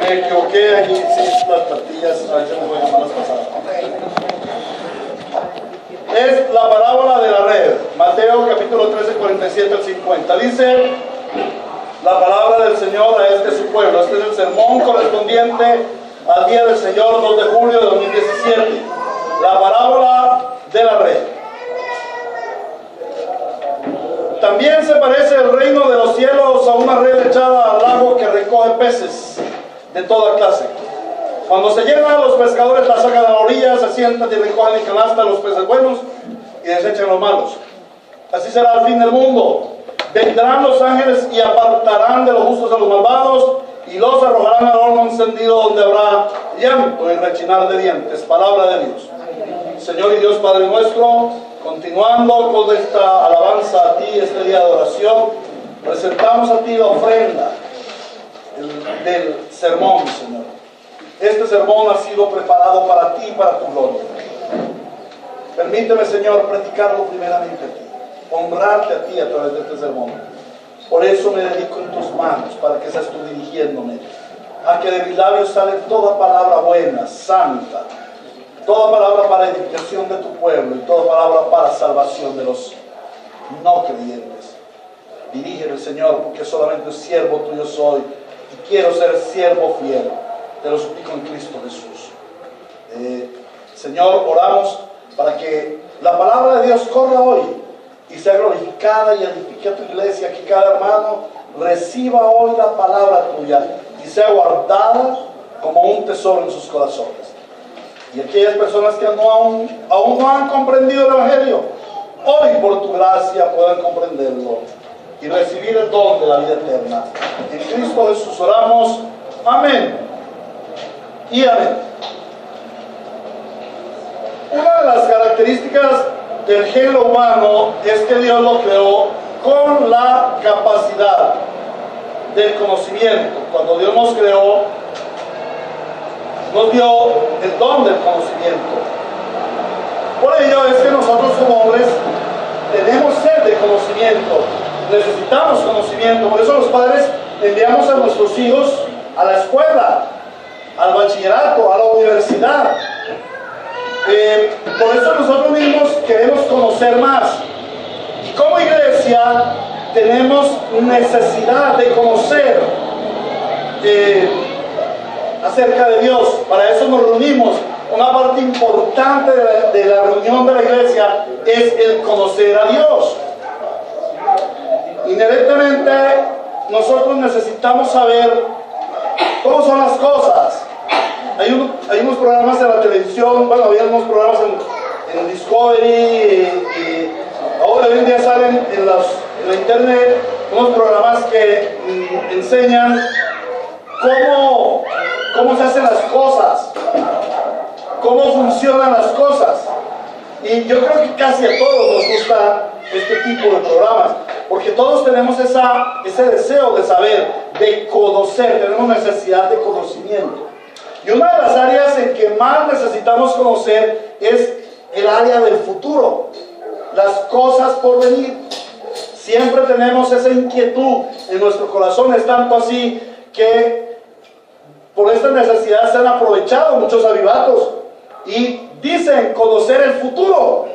Me equivoqué aquí, sí, las pastillas, a veces me voy a llamar las pasadas. Es la parábola de la red, Mateo capítulo 13, 47 al 50. Dice la palabra del Señor a este su pueblo. Este es el sermón correspondiente al día del Señor, 2 de julio de 2017. La parábola de la red. También se parece el reino de los cielos a una red echada al lago que recoge peces de toda clase. Cuando se llena, los pescadores la sacan a la orilla, se sientan y recogen en canasta los peces buenos y desechan los malos. Así será el fin del mundo. Vendrán los ángeles y apartarán de los justos a los malvados y los arrojarán al horno encendido donde habrá llanto y rechinar de dientes. Palabra de Dios. Señor y Dios Padre nuestro, continuando con esta alabanza a ti, este día de oración, presentamos a ti la ofrenda del sermón, Señor. Este sermón ha sido preparado para ti y para tu gloria. Permíteme, Señor, predicarlo primeramente a ti, honrarte a ti a través de este sermón. Por eso me dedico en tus manos, para que seas tú dirigiéndome, a que de mis labios sale toda palabra buena, santa, toda palabra para edificación de tu pueblo y toda palabra para salvación de los no creyentes. Dirígeme, Señor, porque solamente siervo tuyo soy y quiero ser siervo fiel. Te lo suplico en Cristo Jesús. Señor, oramos para que la palabra de Dios corra hoy y sea glorificada y edifique a tu iglesia, que cada hermano reciba hoy la palabra tuya y sea guardada como un tesoro en sus corazones. Y aquellas personas que aún no han comprendido el Evangelio, hoy por tu gracia puedan comprenderlo y recibir el don de la vida eterna. En Cristo Jesús oramos. Amén y amén. Una de las características del género humano es que Dios lo creó con la capacidad del conocimiento. Cuando Dios nos creó, nos dio el don del conocimiento. Por ello es que nosotros como hombres tenemos sed de conocimiento, necesitamos conocimiento. Por eso los padres enviamos a nuestros hijos a la escuela, al bachillerato, a la universidad. Por eso nosotros mismos queremos conocer más. Y como iglesia tenemos necesidad de conocer acerca de Dios. Para eso nos reunimos. Una parte importante de la reunión de la iglesia es el conocer a Dios. Inherentemente nosotros necesitamos saber cómo son las cosas. Hay unos programas en la televisión, bueno, había unos programas en Discovery y ahora hoy en día salen en la internet unos programas que enseñan cómo se hacen las cosas, cómo funcionan las cosas. Y yo creo que casi a todos nos gusta este tipo de programas, porque todos tenemos ese deseo de saber, de conocer, tenemos necesidad de conocimiento. Y una de las áreas en que más necesitamos conocer es el área del futuro, las cosas por venir. Siempre tenemos esa inquietud en nuestro corazón, es tanto así que por esta necesidad se han aprovechado muchos avivatos y dicen conocer el futuro.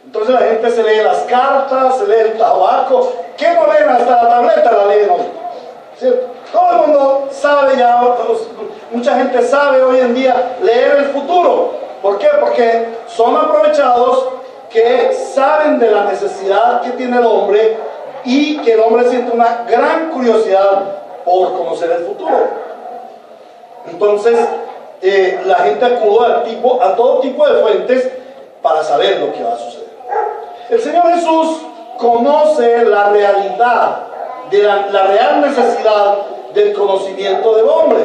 Entonces la gente se lee las cartas, se lee el tabaco. ¿Qué no leen? Hasta la tableta la leen hoy, ¿cierto? Todo el mundo sabe ya, mucha gente sabe hoy en día leer el futuro. ¿Por qué? Porque son aprovechados que saben de la necesidad que tiene el hombre y que el hombre siente una gran curiosidad por conocer el futuro. Entonces la gente acude a todo tipo de fuentes para saber lo que va a suceder. El Señor Jesús conoce la realidad de la real necesidad del conocimiento del hombre.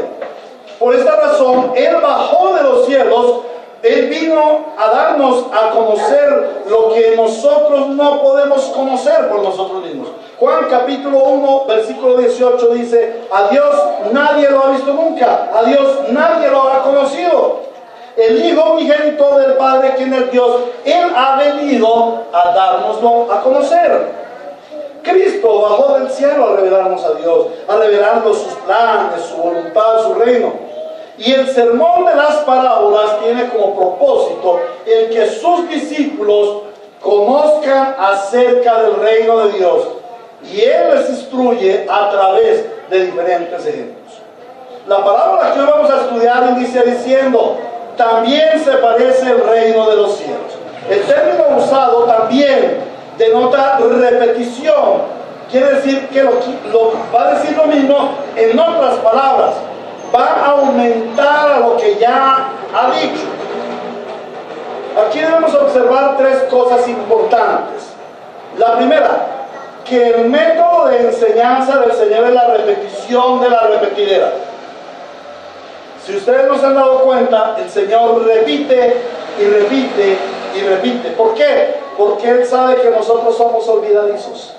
Por esta razón, Él bajó de los cielos, Él vino a darnos a conocer lo que nosotros no podemos conocer por nosotros mismos. Juan capítulo 1, versículo 18 dice: a Dios nadie lo ha visto nunca, a Dios nadie lo ha conocido. El Hijo unigénito del Padre, quien es Dios, Él ha venido a dárnoslo a conocer. Cristo bajó del cielo a revelarnos a Dios, a revelarnos sus planes, su voluntad, su reino. Y el sermón de las parábolas tiene como propósito el que sus discípulos conozcan acerca del reino de Dios. Y Él les instruye a través de diferentes ejemplos. La parábola que hoy vamos a estudiar inicia diciendo: también se parece el reino de los cielos. El término usado también denota repetición. Quiere decir que va a decir lo mismo en otras palabras. Va a aumentar a lo que ya ha dicho. Aquí debemos observar tres cosas importantes. La primera, que el método de enseñanza del Señor es la repetición de la repetidera. Si ustedes no se han dado cuenta, el Señor repite y repite y repite. ¿Por qué? Porque Él sabe que nosotros somos olvidadizos.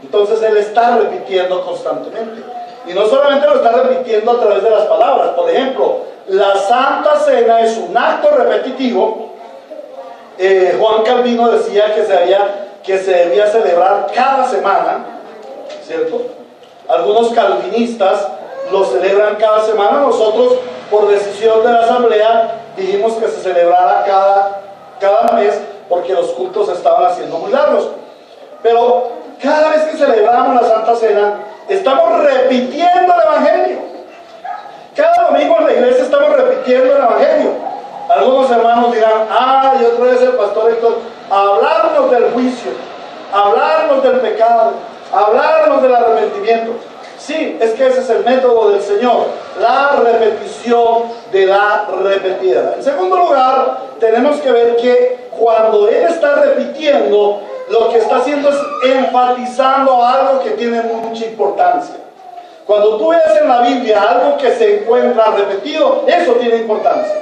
Entonces Él está repitiendo constantemente. Y no solamente lo está repitiendo a través de las palabras. Por ejemplo, la Santa Cena es un acto repetitivo. Juan Calvino decía que se debía celebrar cada semana, ¿cierto? Algunos calvinistas lo celebran cada semana. Nosotros, por decisión de la asamblea, dijimos que se celebrara cada mes, porque los cultos se estaban haciendo muy largos. Pero cada vez que celebramos la Santa Cena, estamos repitiendo el Evangelio. Cada domingo en la iglesia estamos repitiendo el Evangelio. Algunos hermanos dirán: y otra vez el pastor Héctor, hablarnos del juicio, hablarnos del pecado, hablarnos del arrepentimiento. Sí, es que ese es el método del Señor, la repetición de la repetida. En segundo lugar, tenemos que ver que cuando Él está repitiendo, lo que está haciendo es enfatizando algo que tiene mucha importancia. Cuando tú ves en la Biblia algo que se encuentra repetido, eso tiene importancia.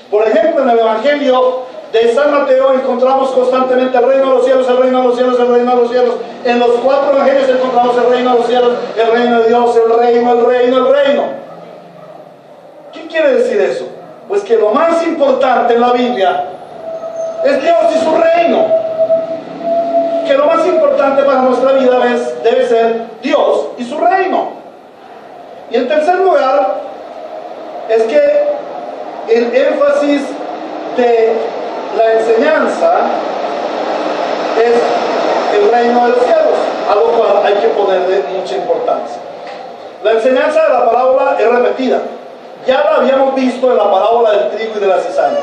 Por ejemplo, en el Evangelio de San Mateo encontramos constantemente el reino de los cielos, el reino de los cielos, el reino de los cielos. En los 4 evangelios encontramos el reino de los cielos, el reino de Dios, el reino, el reino, el reino. ¿Qué quiere decir eso? Pues que lo más importante en la Biblia es Dios y su reino. Que lo más importante para nuestra vida debe ser Dios y su reino. Y en tercer lugar, es que el énfasis de la enseñanza es el reino de los cielos, a lo cual hay que ponerle mucha importancia. La enseñanza de la parábola es repetida. Ya la habíamos visto en la parábola del trigo y de la cizaña.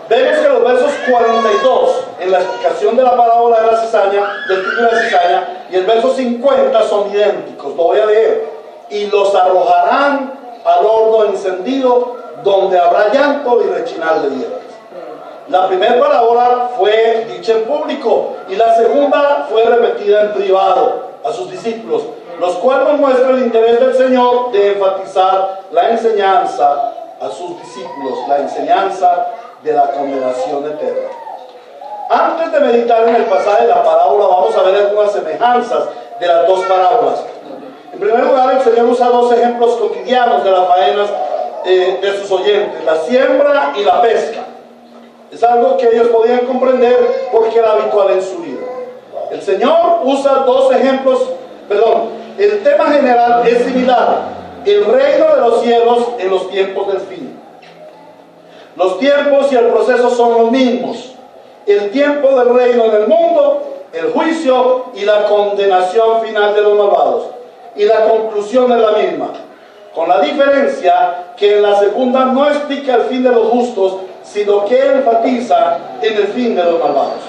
Vemos que los versos 42 en la explicación de la parábola de la cizaña, del trigo y la cizaña, y el verso 50 son idénticos. Lo voy a leer. Y los arrojarán al horno encendido, donde habrá llanto y rechinar de dientes. La primera parábola fue dicha en público y la segunda fue repetida en privado a sus discípulos, los cuales nos muestran el interés del Señor de enfatizar la enseñanza a sus discípulos, la enseñanza de la condenación eterna. Antes de meditar en el pasaje de la parábola, vamos a ver algunas semejanzas de las dos parábolas. En primer lugar, el Señor usa dos ejemplos cotidianos de las faenas de sus oyentes: la siembra y la pesca. Es algo que ellos podían comprender porque era habitual en su vida. El Señor usa dos ejemplos, el tema general es similar: el reino de los cielos en los tiempos del fin. Los tiempos y el proceso son los mismos: el tiempo del reino en el mundo, el juicio y la condenación final de los malvados. Y la conclusión es la misma, con la diferencia que en la segunda no explica el fin de los justos, sino que enfatiza en el fin de los malvados.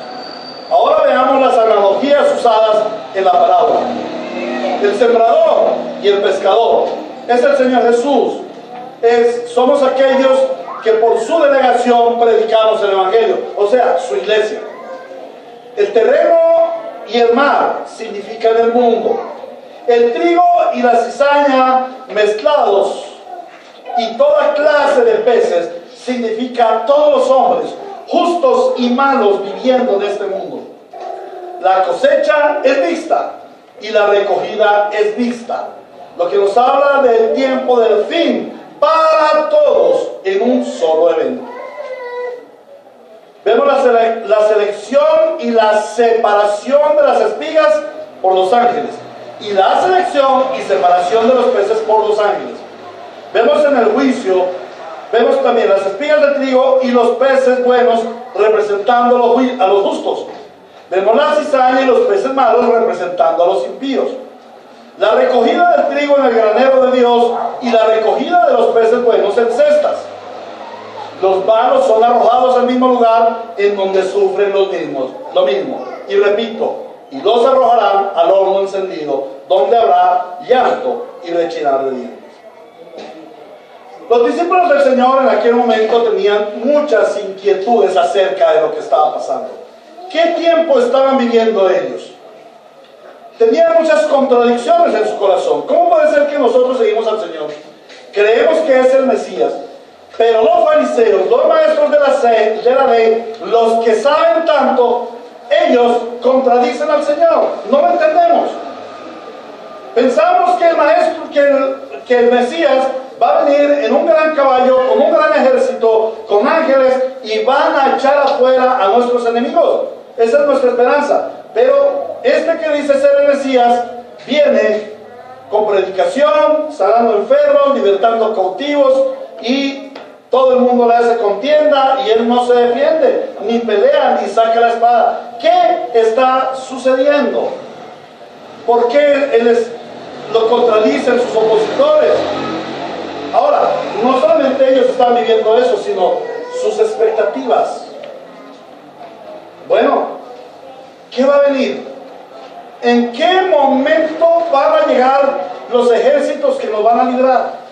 Ahora veamos las analogías usadas en la parábola. El sembrador y el pescador es el Señor Jesús. Somos aquellos que por su delegación predicamos el Evangelio, o sea, su iglesia. El terreno y el mar significan el mundo. El trigo y la cizaña mezclados y toda clase de peces significa todos los hombres, justos y malos, viviendo en este mundo. La cosecha es vista y la recogida es vista, lo que nos habla del tiempo del fin para todos en un solo evento. Vemos la selección y la separación de las espigas por los ángeles, y la selección y separación de los peces por los ángeles. Vemos en el juicio, vemos también las espigas de trigo y los peces buenos representando a los justos. Vemos la cizaña y los peces malos representando a los impíos. La recogida del trigo en el granero de Dios y la recogida de los peces buenos en cestas. Los malos son arrojados al mismo lugar en donde sufren lo mismo. Y repito, y los arrojarán al horno encendido, donde habrá llanto y rechinar de dientes. Los discípulos del Señor en aquel momento tenían muchas inquietudes acerca de lo que estaba pasando. ¿Qué tiempo estaban viviendo ellos? Tenían muchas contradicciones en su corazón. ¿Cómo puede ser que nosotros seguimos al Señor? Creemos que es el Mesías, pero los fariseos, los maestros de la ley, los que saben tanto, ellos contradicen al Señor. No lo entendemos. Pensamos que el maestro, que el Mesías va a venir en un gran caballo, con un gran ejército, con ángeles, y van a echar afuera a nuestros enemigos. Esa es nuestra esperanza. Pero este que dice ser el Mesías viene con predicación, sanando enfermos, libertando cautivos, y todo el mundo le hace contienda y él no se defiende, ni pelea, ni saca la espada. ¿Qué está sucediendo? ¿Por qué lo contradicen sus opositores? Ahora, no solamente ellos están viviendo eso, sino sus expectativas. Bueno, ¿qué va a venir? ¿En qué momento van a llegar los ejércitos que nos van a librar?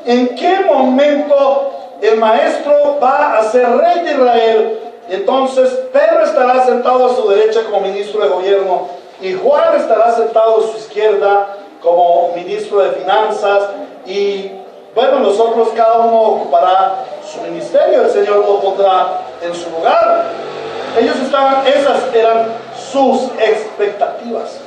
¿En qué momento el maestro va a ser rey de Israel? Entonces Pedro estará sentado a su derecha como ministro de gobierno, y Juan estará sentado a su izquierda como ministro de finanzas, y bueno, nosotros cada uno ocupará su ministerio, el Señor lo pondrá en su lugar. Esas eran sus expectativas.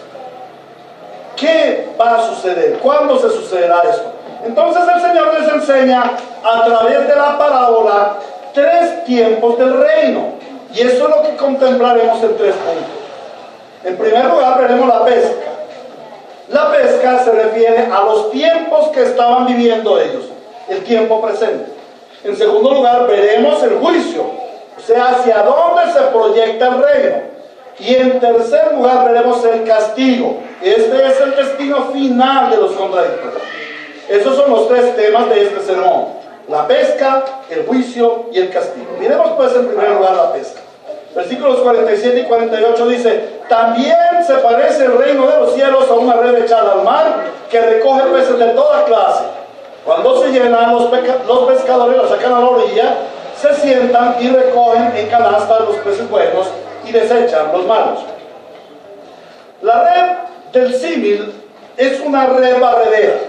¿Qué va a suceder? ¿Cuándo se sucederá esto? Entonces el Señor les enseña a través de la parábola 3 tiempos del reino, y eso es lo que contemplaremos en 3 puntos. En primer lugar veremos la pesca. La pesca se refiere a los tiempos que estaban viviendo ellos, el tiempo presente. En segundo lugar veremos el juicio, o sea, hacia dónde se proyecta el reino. Y en tercer lugar veremos el castigo. Este es el destino final de los contradictorios. Esos son los 3 temas de este sermón: la pesca, el juicio y el castigo. Miremos pues en primer lugar la pesca. Versículos 47 y 48 dice: también se parece el reino de los cielos a una red echada al mar, que recoge peces de toda clase. Cuando se llenan, los pescadores la sacan a la orilla, se sientan y recogen en canastas los peces buenos y desechan los malos. La red del símil es una red barredera.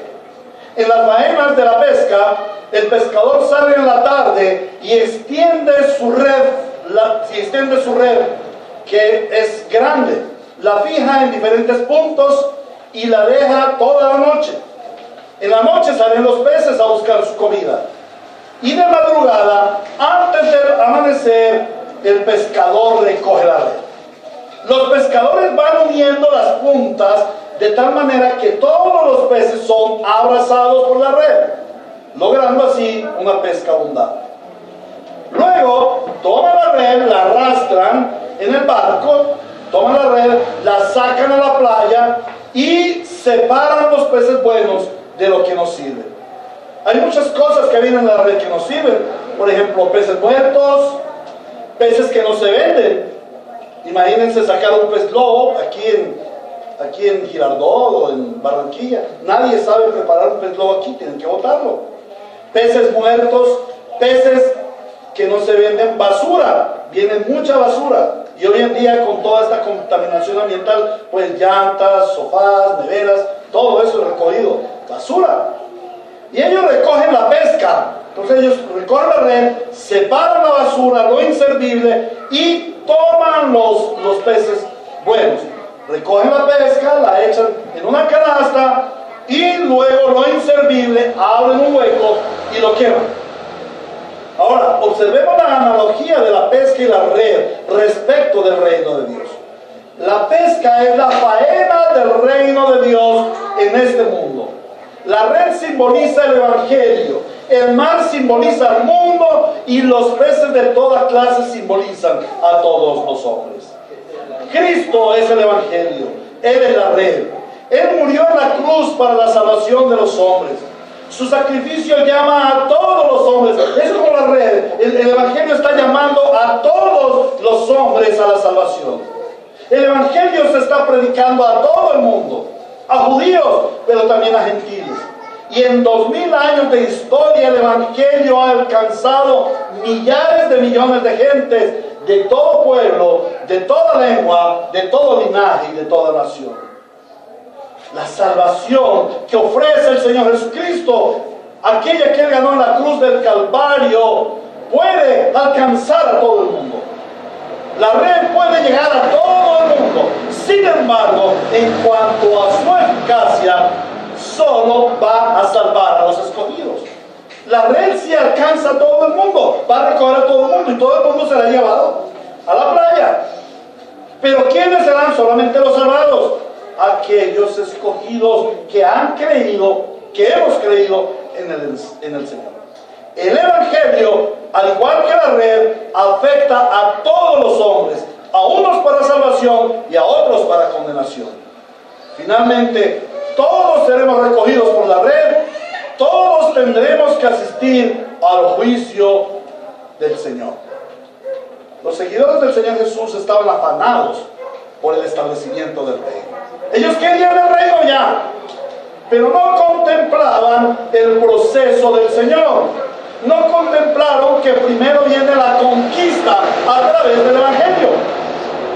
En las faenas de la pesca, el pescador sale en la tarde y extiende su red, que es grande, la fija en diferentes puntos y la deja toda la noche. En la noche salen los peces a buscar su comida, y de madrugada, antes de amanecer, el pescador recoge la red. Los pescadores van uniendo las puntas de tal manera que todos los peces son abrazados por la red, logrando así una pesca abundante. Luego toman la red, la arrastran en el barco, toman la red, la sacan a la playa y separan los peces buenos de lo que nos sirve. Hay muchas cosas que vienen en la red que nos sirven. Por ejemplo, peces muertos, peces que no se venden. Imagínense sacar un pez lobo aquí en Girardot o en Barranquilla. Nadie sabe preparar un pez lobo aquí, tienen que botarlo. Peces muertos, peces que no se venden, basura, viene mucha basura. Y hoy en día, con toda esta contaminación ambiental, pues llantas, sofás, neveras, todo eso es recogido, basura. Y ellos recogen la pesca. Entonces ellos recogen la red, separan la basura, lo inservible, y toman los peces buenos. Recogen la pesca, la echan en una canasta, y luego lo inservible abren un hueco y lo queman. Ahora, observemos la analogía de la pesca y la red respecto del reino de Dios. La pesca es la faena del reino de Dios en este mundo. La red simboliza el evangelio, el mar simboliza el mundo y los peces de toda clase simbolizan a todos los hombres. Cristo es el evangelio, Él es la red. Él murió en la cruz para la salvación de los hombres. Su sacrificio llama a todos los hombres. Es como la red. El evangelio está llamando a todos los hombres a la salvación. El evangelio se está predicando a todo el mundo, a judíos, pero también a gentiles. Y en 2000 años de historia el evangelio ha alcanzado millares de millones de gentes de todo pueblo, de toda lengua, de todo linaje y de toda nación. La salvación que ofrece el Señor Jesucristo, aquella que Él ganó en la cruz del Calvario, puede alcanzar a todo el mundo. La red puede llegar a todo el mundo. Sin embargo, en cuanto a su eficacia, solo va a salvar a los escogidos. La red sí alcanza a todo el mundo, va a recoger a todo el mundo y todo el mundo será llevado a la playa. Pero ¿quiénes serán? Solamente los salvados, aquellos escogidos que han creído, que hemos creído en el Señor. El evangelio, al igual que la red, afecta a todos los hombres, a unos para salvación y a otros para condenación. Finalmente, todos seremos recogidos por la red, todos tendremos que asistir al juicio del Señor. Los seguidores del Señor Jesús estaban afanados por el establecimiento del reino. Ellos querían el reino ya, pero no contemplaban el proceso del Señor. No contemplaron que primero viene la conquista a través del evangelio.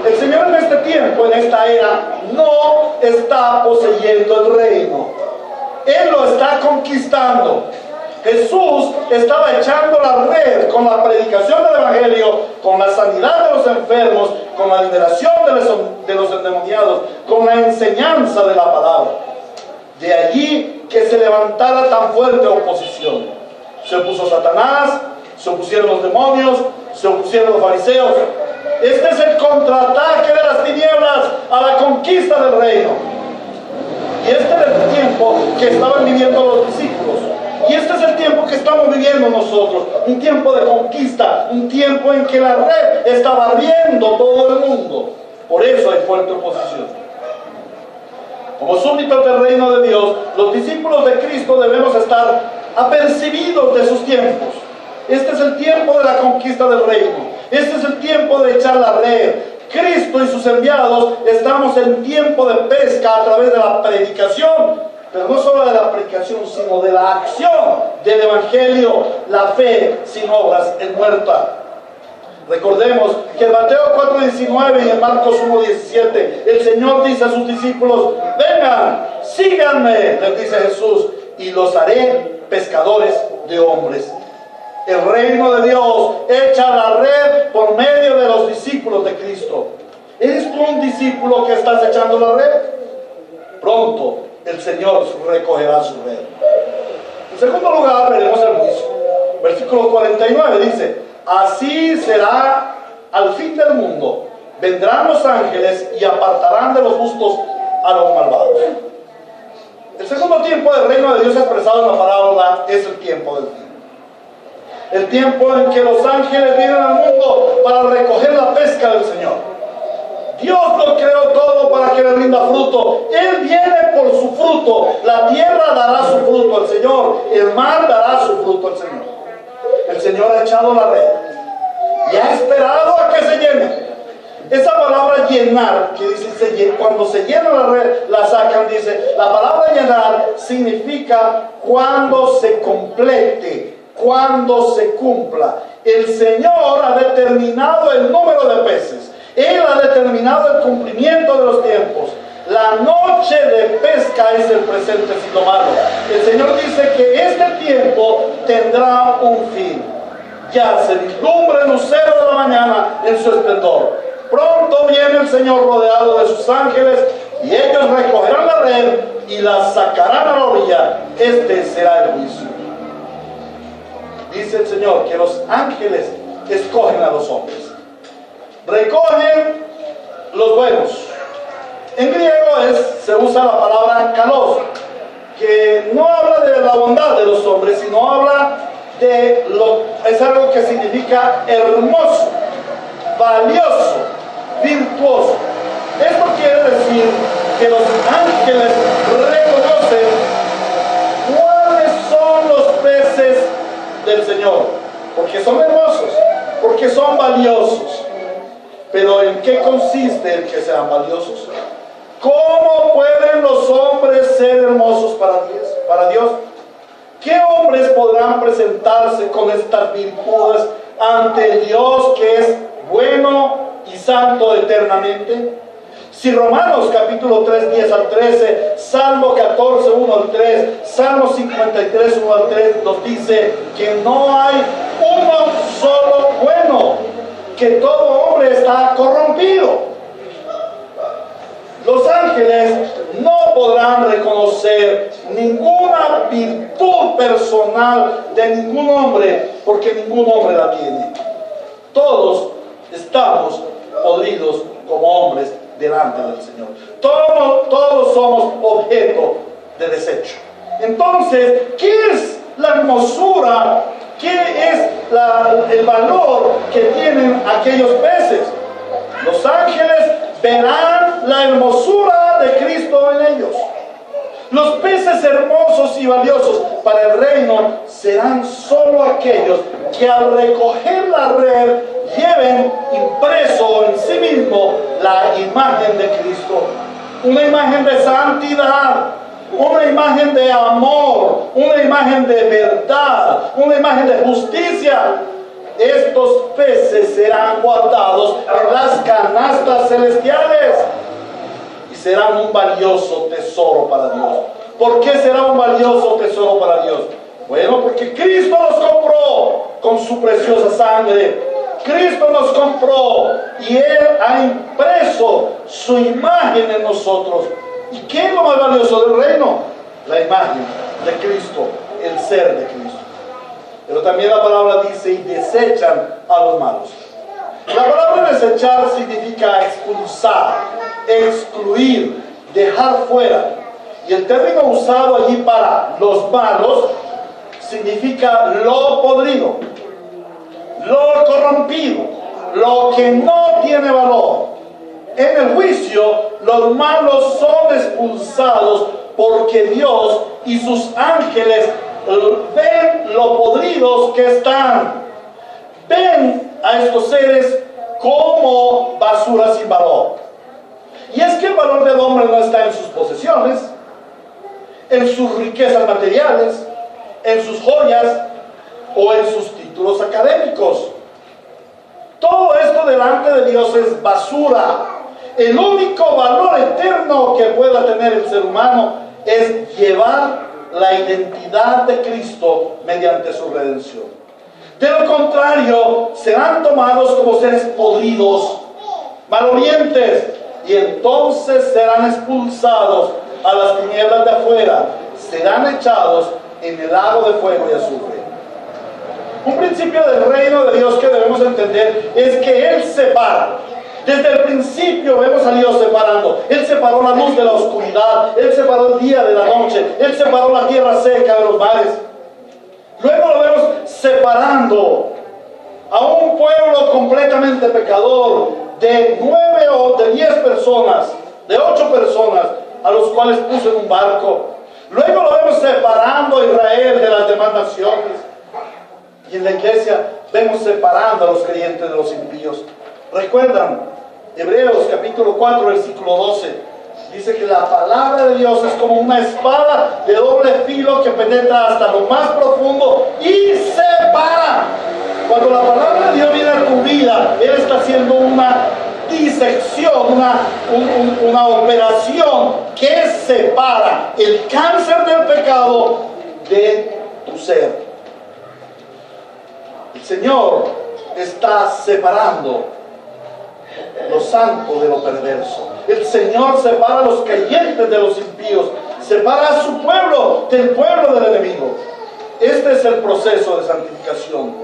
El Señor en este tiempo, en esta era, no está poseyendo el reino. Él lo está conquistando. Jesús estaba echando la red con la predicación del evangelio, con la sanidad de los enfermos, con la liberación de los endemoniados, con la enseñanza de la palabra. De allí que se levantara tan fuerte oposición. Se opuso Satanás, se opusieron los demonios, se opusieron los fariseos. Este es el contraataque de las tinieblas a la conquista del reino. Y este es el tiempo que estaban viviendo los discípulos. Y este es el tiempo que estamos viviendo nosotros. Un tiempo de conquista, un tiempo en que la red está barriendo todo el mundo. Por eso hay fuerte oposición. Como súbditos del reino de Dios, los discípulos de Cristo debemos estar apercibidos de sus tiempos. Este es el tiempo de la conquista del reino. Este es el tiempo de echar la red. Cristo y sus enviados estamos en tiempo de pesca a través de la predicación, pero no solo de la predicación, sino de la acción del evangelio. La fe sin obras es muerta. Recordemos que en Mateo 4:19 y en Marcos 1:17 el Señor dice a sus discípulos: vengan, síganme, les dice Jesús, y los haré pescadores de hombres. El reino de Dios echa la red por medio de los discípulos de Cristo. ¿Eres tú un discípulo que estás echando la red? Pronto el Señor recogerá su red. En segundo lugar, veremos el juicio. Versículo 49 dice: así será al fin del mundo. Vendrán los ángeles y apartarán de los justos a los malvados. El segundo tiempo del reino de Dios expresado en la parábola es el tiempo del fin. El tiempo en que los ángeles vienen al mundo para recoger la pesca del Señor. Dios lo creó todo para que le rinda fruto. Él viene por su fruto. La tierra dará su fruto al Señor. El mar dará su fruto al Señor. El Señor ha echado la red y ha esperado a que se llene. Esa palabra llenar, que dice cuando se llena la red, la sacan, dice, la palabra llenar significa cuando se complete, cuando se cumpla. El Señor ha determinado el número de peces. Él ha determinado el cumplimiento de los tiempos. La noche de pesca es el presente sin tomarlo. El Señor dice que este tiempo tendrá un fin. Ya se vislumbra el lucero de la mañana en su esplendor. Pronto viene el Señor rodeado de sus ángeles y ellos recogerán la red y la sacarán a la orilla. Este será el juicio. Dice el Señor que los ángeles escogen a los hombres. Recogen los buenos, En griego se usa la palabra kalos, que no habla de la bondad de los hombres, sino habla es algo que significa hermoso, valioso, virtuoso. Esto quiere decir que los ángeles reconocen cuáles son los peces del Señor, porque son hermosos, porque son valiosos. Pero ¿en qué consiste el que sean valiosos? ¿Cómo pueden los hombres ser hermosos para Dios? ¿Qué hombres podrán presentarse con estas virtudes ante el Dios que es bueno y santo eternamente? Si Romanos capítulo 3, 10 al 13, Salmo 14, 1 al 3, Salmo 53, 1 al 3 nos dice que no hay uno solo bueno, que todo hombre está corrompido. Los ángeles no podrán reconocer ninguna virtud personal de ningún hombre, porque ningún hombre la tiene. Todos estamos podridos como hombres delante del Señor. Todos somos objeto de desecho. Entonces, ¿qué es la hermosura? ¿Qué es el valor que tienen aquellos peces? Los ángeles verán la hermosura de Cristo en ellos. Los peces hermosos y valiosos para el reino serán solo aquellos que al recoger la red lleven impreso en sí mismo la imagen de Cristo. Una imagen de santidad, una imagen de amor, una imagen de verdad, una imagen de justicia. Estos peces serán guardados en las canastas celestiales y serán un valioso tesoro para Dios. ¿Por qué será un valioso tesoro para Dios? Bueno, porque Cristo los compró con su preciosa sangre. Cristo nos compró y Él ha impreso su imagen en nosotros. ¿Y qué es lo más valioso del reino? La imagen de Cristo, el ser de Cristo. Pero también la palabra dice, y desechan a los malos. La palabra desechar significa expulsar, excluir, dejar fuera. Y el término usado allí para los malos significa lo podrido, lo corrompido, lo que no tiene valor. En el juicio, los malos son expulsados porque Dios y sus ángeles ven lo podridos que están. Ven a estos seres como basura sin valor. Y es que el valor del hombre no está en sus posesiones, en sus riquezas materiales, en sus joyas o en sus títulos académicos. Todo esto delante de Dios es basura. El único valor eterno que pueda tener el ser humano es llevar la identidad de Cristo mediante su redención. De lo contrario, serán tomados como seres podridos, malolientes, y entonces serán expulsados a las tinieblas de afuera, serán echados en el lago de fuego y azufre. Un principio del reino de Dios que debemos entender es que Él separa. Desde el principio vemos a Dios separando. Él separó la luz de la oscuridad, Él separó el día de la noche, Él separó la tierra seca de los mares. Luego lo vemos separando a un pueblo completamente pecador de 9 o de 10 personas, de 8 personas, a los cuales puso en un barco. Luego lo vemos separando a Israel de las demás naciones. Y en la iglesia vemos separando a los creyentes de los impíos. ¿Recuerdan? Hebreos capítulo 4 versículo 12 dice que la palabra de Dios es como una espada de doble filo que penetra hasta lo más profundo y separa. Cuando la palabra de Dios viene a tu vida, Él está haciendo una disección, una operación que separa el cáncer del pecado de tu ser. El Señor está separando lo santo de lo perverso. El Señor separa a los creyentes de los impíos, separa a su pueblo del pueblo del enemigo. Este es el proceso de santificación.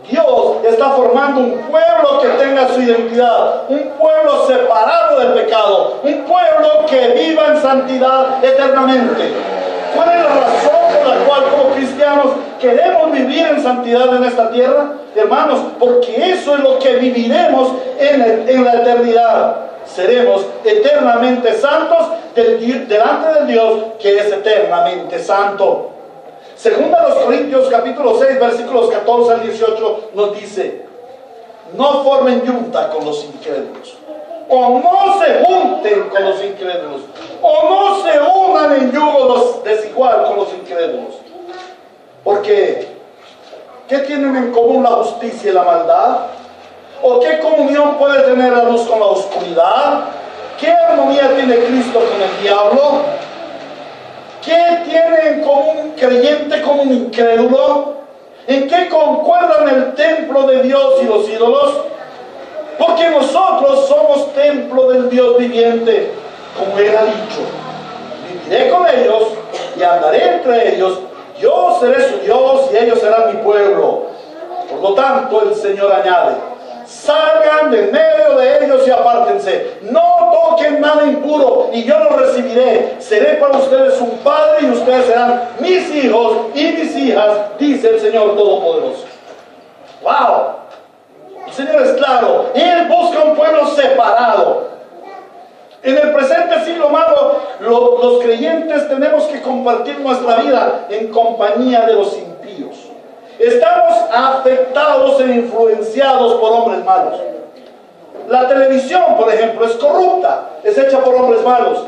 Dios está formando un pueblo que tenga su identidad, un pueblo separado del pecado, un pueblo que viva en santidad eternamente. ¿Cuál es la razón por la cual como cristianos queremos vivir en santidad en esta tierra? Hermanos, porque eso es lo que viviremos en la eternidad. Seremos eternamente santos delante del Dios que es eternamente santo. Segunda a los Corintios capítulo 6 versículos 14 al 18 nos dice: no formen yunta con los incrédulos, o no se junten con los incrédulos, o no se unan en yugo desigual con los incrédulos. Porque ¿qué tienen en común la justicia y la maldad? ¿O qué comunión puede tener la luz con la oscuridad? ¿Qué armonía tiene Cristo con el diablo? ¿Qué tiene en común un creyente con un incrédulo? ¿En qué concuerdan el templo de Dios y los ídolos? Porque nosotros somos templo del Dios viviente, como Él ha dicho: viviré con ellos y andaré entre ellos, yo seré su Dios y ellos serán mi pueblo. Por lo tanto, el Señor añade: salgan de medio de ellos y apártense, no toquen nada impuro, y yo los recibiré. Seré para ustedes un padre y ustedes serán mis hijos y mis hijas, dice el Señor Todopoderoso. ¡Wow! El Señor es claro, Él busca un pueblo separado. En el presente siglo malo, los creyentes tenemos que compartir nuestra vida en compañía de los impíos. Estamos afectados e influenciados por hombres malos. La televisión, por ejemplo, es corrupta, es hecha por hombres malos.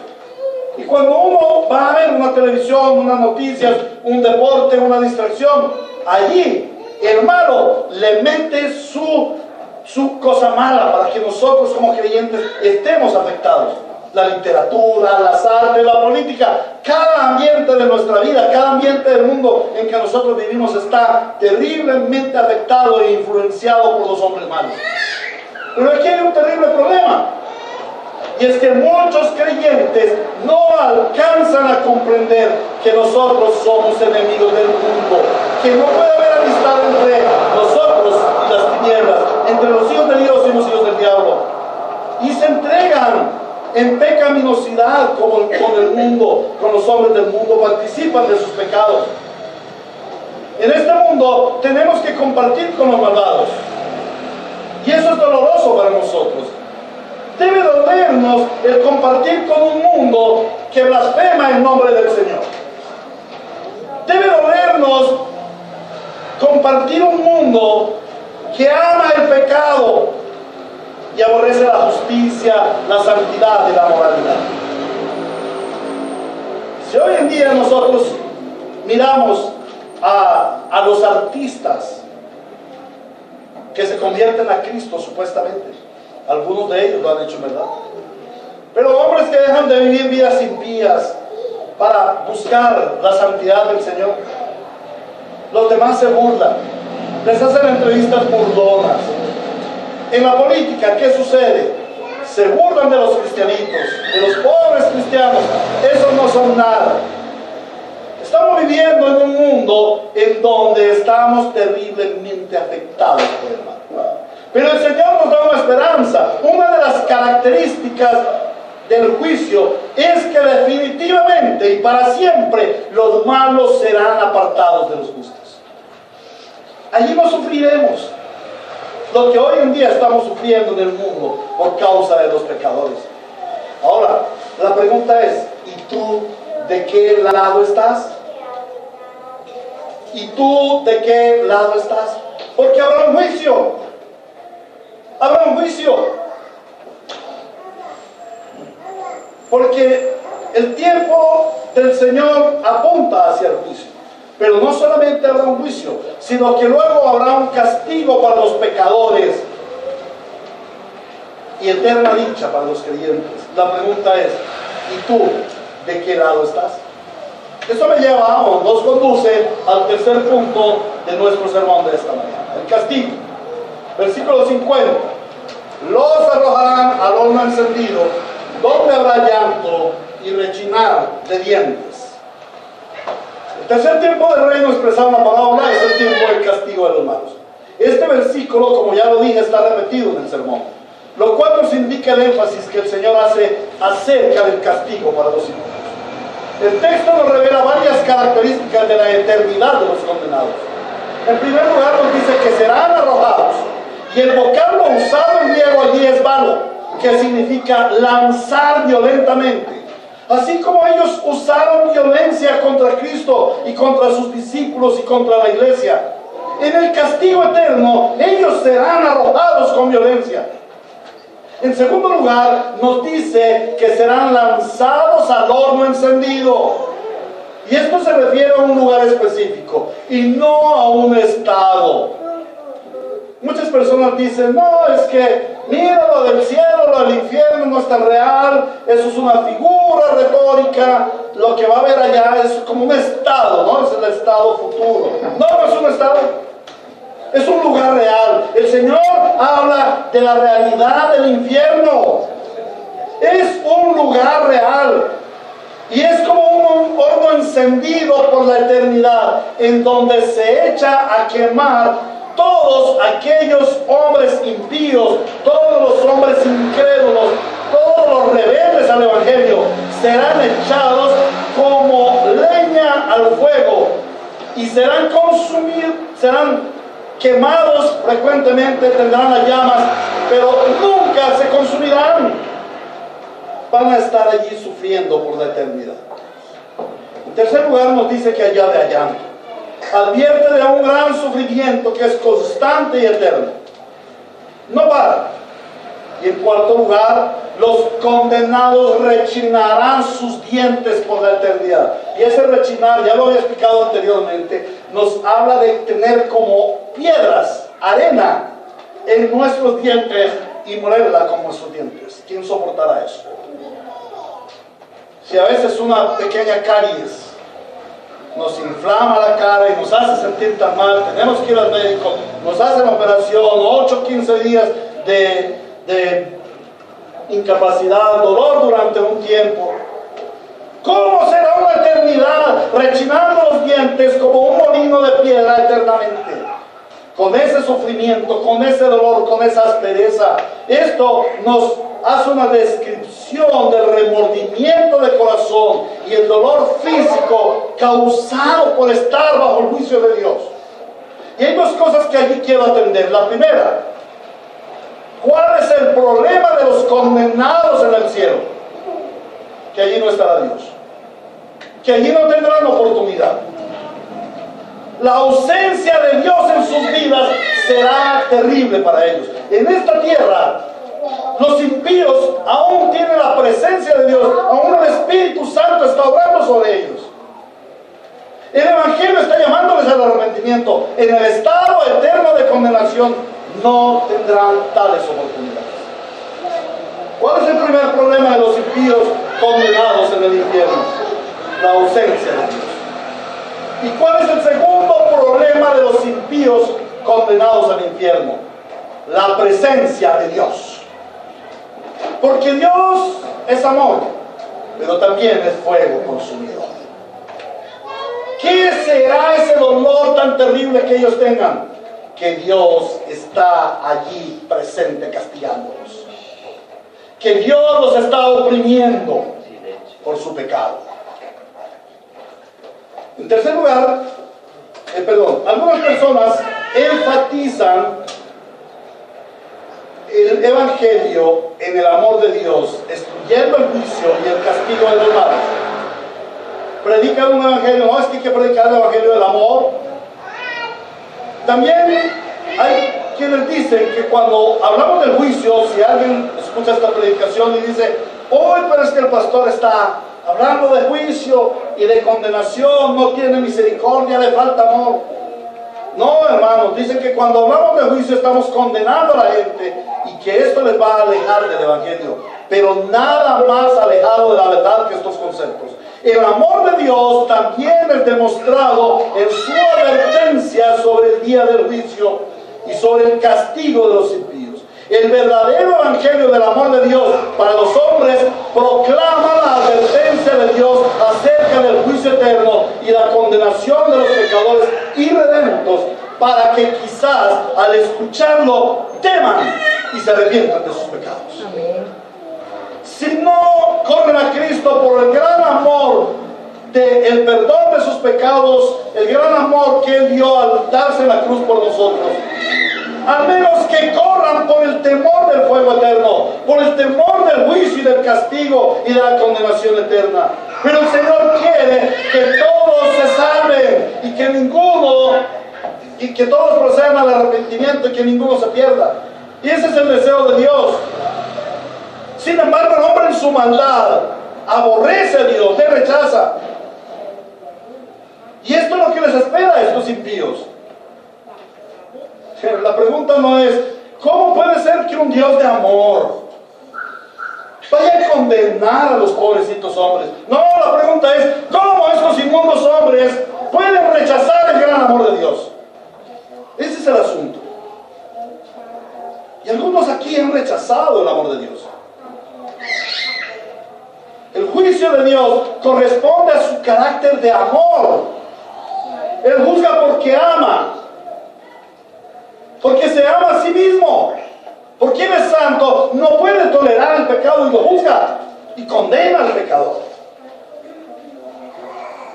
Y cuando uno va a ver una televisión, unas noticias, un deporte, una distracción, allí el malo le mete su cosa mala para que nosotros como creyentes estemos afectados. La literatura, las artes, la política, cada ambiente de nuestra vida, cada ambiente del mundo en que nosotros vivimos está terriblemente afectado e influenciado por los hombres malos. Pero aquí hay un terrible problema, y es que muchos creyentes no alcanzan a comprender que nosotros somos enemigos del mundo, que no puede haber amistad entre nosotros y las tinieblas, entre los hijos de Dios y los hijos del diablo, y se entregan en pecaminosidad con el mundo, con los hombres del mundo, participan de sus pecados. En este mundo tenemos que compartir con los malvados, y eso es doloroso para nosotros. Debe dolernos el compartir con un mundo que blasfema el nombre del Señor. Debe dolernos compartir un mundo que ama el pecado y aborrece la justicia, la santidad y la moralidad. Si hoy en día nosotros miramos a los artistas que se convierten a Cristo supuestamente, algunos de ellos lo han hecho, ¿verdad? Pero hombres que dejan de vivir vidas impías para buscar la santidad del Señor, los demás se burlan, les hacen entrevistas burlonas. En la política, ¿qué sucede? Se burlan de los cristianitos, de los pobres cristianos. Esos no son nada. Estamos viviendo en un mundo en donde estamos terriblemente afectados por el mal. Pero el Señor nos da una esperanza. Una de las características del juicio es que definitivamente y para siempre los malos serán apartados de los justos. Allí no sufriremos lo que hoy en día estamos sufriendo en el mundo por causa de los pecadores. Ahora, la pregunta es: ¿y tú de qué lado estás? ¿Y tú de qué lado estás? Porque habrá un juicio. Habrá un juicio. Porque el tiempo del Señor apunta hacia el juicio. Pero no solamente habrá un juicio, sino que luego habrá un castigo para los pecadores y eterna dicha para los creyentes. La pregunta es: ¿y tú de qué lado estás? Eso me lleva o nos conduce al tercer punto de nuestro sermón de esta mañana: el castigo. Versículo 50: los arrojarán al horno encendido, donde habrá llanto y rechinar de dientes. El tercer tiempo del reino expresado en la parábola es el tiempo del castigo de los malos. Este versículo, como ya lo dije, está repetido en el sermón, lo cual nos indica el énfasis que el Señor hace acerca del castigo para los impíos. El texto nos revela varias características de la eternidad de los condenados. En primer lugar, nos dice que serán arrojados, y el vocablo usado en griego allí es balo, que significa lanzar violentamente. Así como ellos usaron violencia contra Cristo y contra sus discípulos y contra la iglesia, en el castigo eterno ellos serán arrojados con violencia. En segundo lugar, nos dice que serán lanzados al horno encendido. Y esto se refiere a un lugar específico y no a un estado. Muchas personas dicen, no, es que mira, lo del cielo, lo del infierno no es tan real, eso es una figura retórica, lo que va a haber allá es como un estado, ¿no? Es el estado futuro. No, no es un estado, es un lugar real. El Señor habla de la realidad del infierno. Es un lugar real. Y es como un horno encendido por la eternidad, en donde se echa a quemar todos aquellos hombres impíos, todos los hombres incrédulos, todos los rebeldes al Evangelio, serán echados como leña al fuego y serán consumidos, serán quemados frecuentemente, tendrán las llamas, pero nunca se consumirán. Van a estar allí sufriendo por la eternidad. En tercer lugar, nos dice que allá de allá advierte de un gran sufrimiento que es constante y eterno. No para. Y en cuarto lugar, los condenados rechinarán sus dientes por la eternidad. Y ese rechinar, ya lo había explicado anteriormente, nos habla de tener como piedras, arena, en nuestros dientes y molerla con nuestros dientes. ¿Quién soportará eso? Si a veces una pequeña caries nos inflama la cara y nos hace sentir tan mal, tenemos que ir al médico, nos hacen operación, 8 o 15 días de incapacidad, dolor durante un tiempo. ¿Cómo será una eternidad rechinando los dientes como un molino de piedra eternamente? Con ese sufrimiento, con ese dolor, con esa aspereza. Esto nos hace una descripción del remordimiento de corazón y el dolor físico causado por estar bajo el juicio de Dios. Y hay dos cosas que allí quiero atender. La primera, ¿cuál es el problema de los condenados en el cielo? Que allí no estará Dios, que allí no tendrán oportunidad. La ausencia de Dios en sus vidas será terrible para ellos. En esta tierra, los impíos aún tienen la presencia de Dios, aún el Espíritu Santo está obrando sobre ellos. El Evangelio está llamándoles al arrepentimiento. En el estado eterno de condenación no tendrán tales oportunidades. ¿Cuál es el primer problema de los impíos condenados en el infierno? La ausencia de Dios. ¿Y cuál es el segundo problema de los impíos condenados al infierno? La presencia de Dios. Porque Dios es amor, pero también es fuego consumidor. ¿Qué será ese dolor tan terrible que ellos tengan? Que Dios está allí presente castigándolos. Que Dios los está oprimiendo por su pecado. En tercer lugar, algunas personas enfatizan el Evangelio en el amor de Dios, excluyendo el juicio y el castigo de los malos. Predican un Evangelio, no es que hay que predicar el Evangelio del amor. También hay quienes dicen que cuando hablamos del juicio, si alguien escucha esta predicación y dice, hoy pero es que el pastor está hablando de juicio y de condenación, no tiene misericordia, le falta amor. No, hermanos, dicen que cuando hablamos de juicio estamos condenando a la gente y que esto les va a alejar del Evangelio, pero nada más alejado de la verdad que estos conceptos. El amor de Dios también es demostrado en su advertencia sobre el día del juicio y sobre el castigo de los impíos. El verdadero evangelio del amor de Dios para los hombres proclama la advertencia de Dios acerca del juicio eterno y la condenación de los pecadores irredentos para que quizás al escucharlo teman y se arrepientan de sus pecados. Amén. Si no corren a Cristo por el gran amor del perdón de sus pecados, el gran amor que Él dio al darse en la cruz por nosotros, al menos que corran por el temor del fuego eterno, por el temor del juicio y del castigo y de la condenación eterna. Pero el Señor quiere que todos se salven y que todos procedan al arrepentimiento y que ninguno se pierda. Y ese es el deseo de Dios. Sin embargo, el hombre en su maldad aborrece a Dios, le rechaza. Y esto es lo que les espera a estos impíos. La pregunta no es, ¿cómo puede ser que un Dios de amor vaya a condenar a los pobrecitos hombres? No, la pregunta es, ¿cómo estos inmundos hombres pueden rechazar el gran amor de Dios? Ese es el asunto. Y algunos aquí han rechazado el amor de Dios. El juicio de Dios corresponde a su carácter de amor. Él juzga porque ama. Porque se ama a sí mismo. Porque Él es santo, no puede tolerar el pecado y lo juzga y condena al pecador.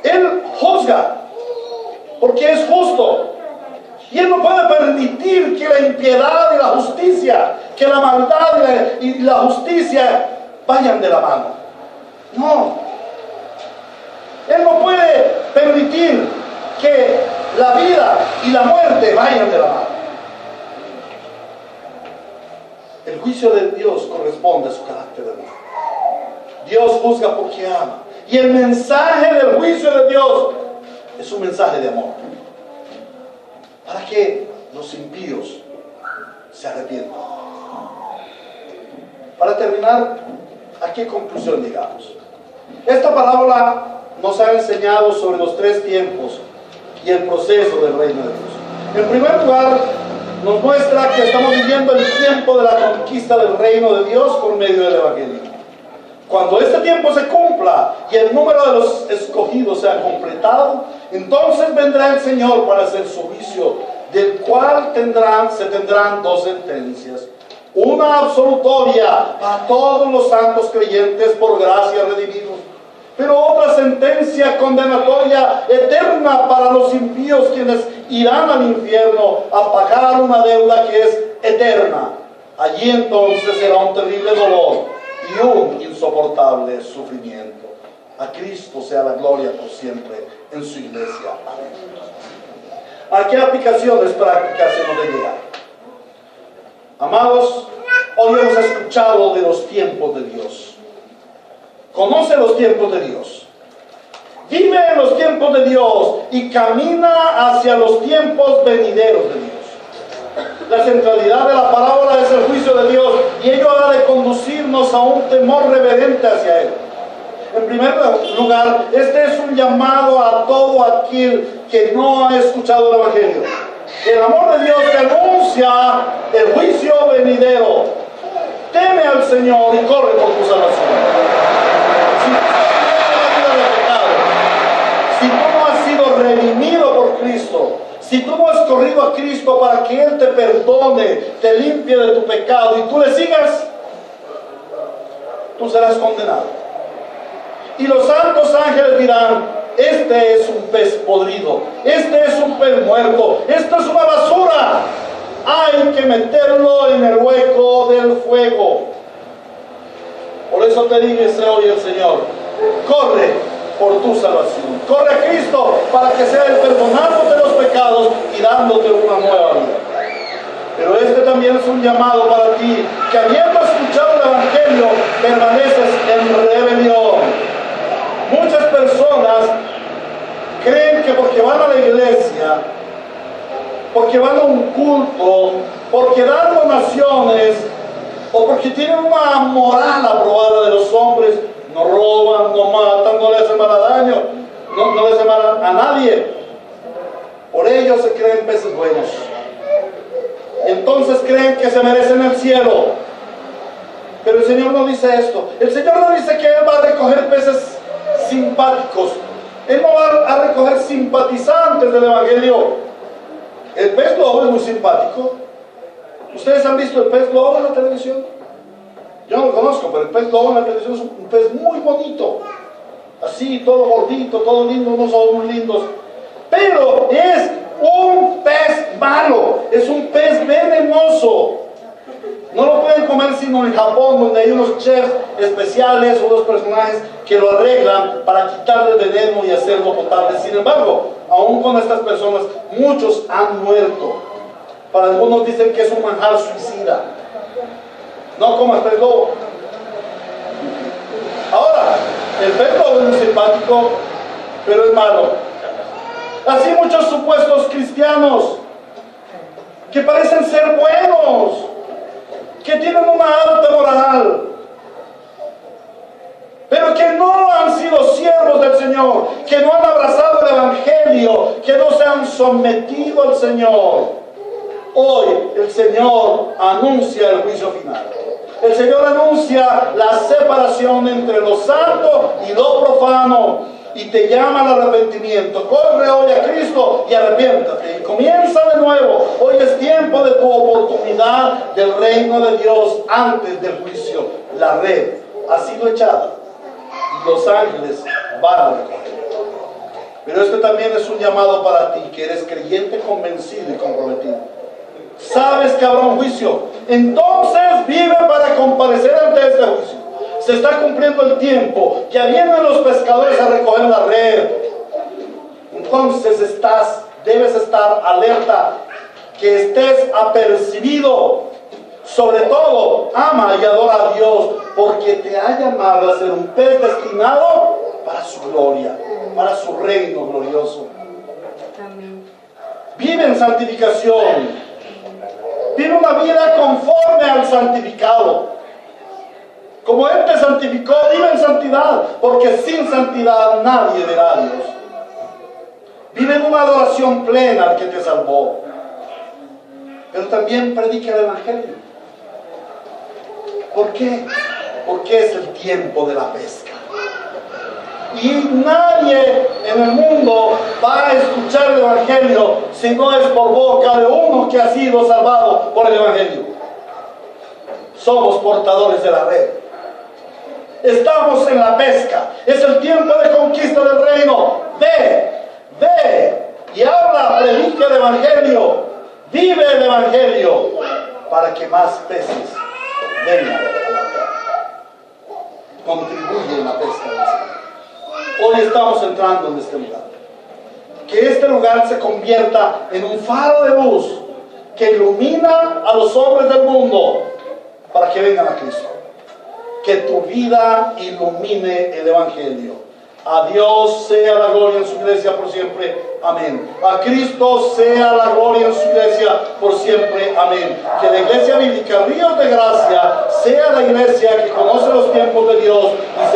Él juzga porque es justo. Y Él no puede permitir que la impiedad y la justicia, que la maldad y la justicia vayan de la mano. No. Él no puede permitir que la vida y la muerte vayan de la mano. El juicio de Dios corresponde a su carácter de amor. Dios juzga porque ama. Y el mensaje del juicio de Dios es un mensaje de amor. Para que los impíos se arrepientan. Para terminar, ¿a qué conclusión llegamos? Esta parábola nos ha enseñado sobre los tres tiempos y el proceso del reino de Dios. En primer lugar, nos muestra que estamos viviendo el tiempo de la conquista del reino de Dios por medio del Evangelio. Cuando este tiempo se cumpla y el número de los escogidos sea completado, entonces vendrá el Señor para hacer su juicio, del cual se tendrán dos sentencias. Una absolutoria para todos los santos creyentes por gracia redimidos, pero otra sentencia condenatoria eterna para los impíos, quienes irán al infierno a pagar una deuda que es eterna. Allí entonces será un terrible dolor y un insoportable sufrimiento. A Cristo sea la gloria por siempre en su iglesia. Amén. ¿A qué aplicaciones prácticas hemos de llegar? Amados, hoy hemos escuchado de los tiempos de Dios. Conoce los tiempos de Dios. Vive en los tiempos de Dios y camina hacia los tiempos venideros de Dios. La centralidad de la parábola es el juicio de Dios y ello ha de conducirnos a un temor reverente hacia Él. En primer lugar, este es un llamado a todo aquel que no ha escuchado el Evangelio. El amor de Dios te anuncia el juicio venidero. Teme al Señor y corre por tu salvación. Si tú no has sido redimido por Cristo, si tú no has corrido a Cristo para que Él te perdone, te limpie de tu pecado y tú le sigas, tú serás condenado. Y los santos ángeles dirán: este es un pez podrido, este es un pez muerto, esto es una basura, hay que meterlo en el hueco del fuego. Por eso te dice hoy el Señor: corre por tu salvación, corre a Cristo para que sea Él perdonándote los pecados y dándote una nueva vida. Pero este también es un llamado para ti, que habiendo escuchado el Evangelio, permaneces en rebelión. Muchas personas creen que porque van a la iglesia, porque van a un culto, porque dan donaciones, o porque tienen una moral aprobada de los hombres, no roban, no matan, no le hacen mal daño, no le hacen mal a nadie. Por ello se creen peces buenos. Entonces creen que se merecen el cielo. Pero el Señor no dice esto. El Señor no dice que Él va a recoger peces simpáticos. Él no va a recoger simpatizantes del Evangelio. El pez globo es muy simpático. ¿Ustedes han visto el pez globo en la televisión? Yo no lo conozco, pero el pez globo en la televisión es un pez muy bonito. Así, todo gordito, todo lindo, unos ojos muy lindos. Pero es un pez malo, es un pez venenoso. No lo pueden comer sino en Japón, donde hay unos chefs especiales, unos personajes que lo arreglan para quitarle el veneno y hacerlo potable. Sin embargo, aún con estas personas, muchos han muerto. Para algunos dicen que es un manjar suicida. No comas pez globo. Ahora, el pez globo es muy simpático, pero es malo. Así muchos supuestos cristianos que parecen ser buenos, que tienen una alta moral, pero que no han sido siervos del Señor, que no han abrazado el Evangelio, que no se han sometido al Señor. Hoy el Señor anuncia el juicio final. El Señor anuncia la separación entre lo santo y lo profano y te llama al arrepentimiento. Corre hoy a Cristo y arrepiéntate y comienza de nuevo. Hoy es tiempo de tu oportunidad del reino de Dios antes del juicio. La red ha sido echada y los ángeles van a recoger. Pero este también es un llamado para ti que eres creyente convencido y comprometido. Sabes que habrá un juicio, entonces vive para comparecer ante este juicio. Se está cumpliendo el tiempo, ya vienen los pescadores a recoger la red. Entonces debes estar alerta, que estés apercibido. Sobre todo, ama y adora a Dios, porque te ha llamado a ser un pez destinado para su gloria, para su reino glorioso. Vive en santificación. Vive una vida conforme al santificado. Como Él te santificó, vive en santidad, porque sin santidad nadie verá a Dios. Vive en una adoración plena al que te salvó. Pero también predica el Evangelio. ¿Por qué? Porque es el tiempo de la pesca. Y nadie en el mundo va a escuchar el Evangelio si no es por boca de uno que ha sido salvado por el Evangelio. Somos portadores de la red. Estamos en la pesca. Es el tiempo de conquista del reino. Ve y habla, predica el Evangelio. Vive el Evangelio para que más peces vengan a la red. Contribuye en la pesca del Señor. Hoy estamos entrando en este lugar. Que este lugar se convierta en un faro de luz que ilumina a los hombres del mundo para que vengan a Cristo. Que tu vida ilumine el Evangelio. A Dios sea la gloria en su iglesia por siempre. Amén. A Cristo sea la gloria en su iglesia por siempre. Amén. Que la iglesia bíblica Ríos de Gracia sea la iglesia que conoce los tiempos de Dios y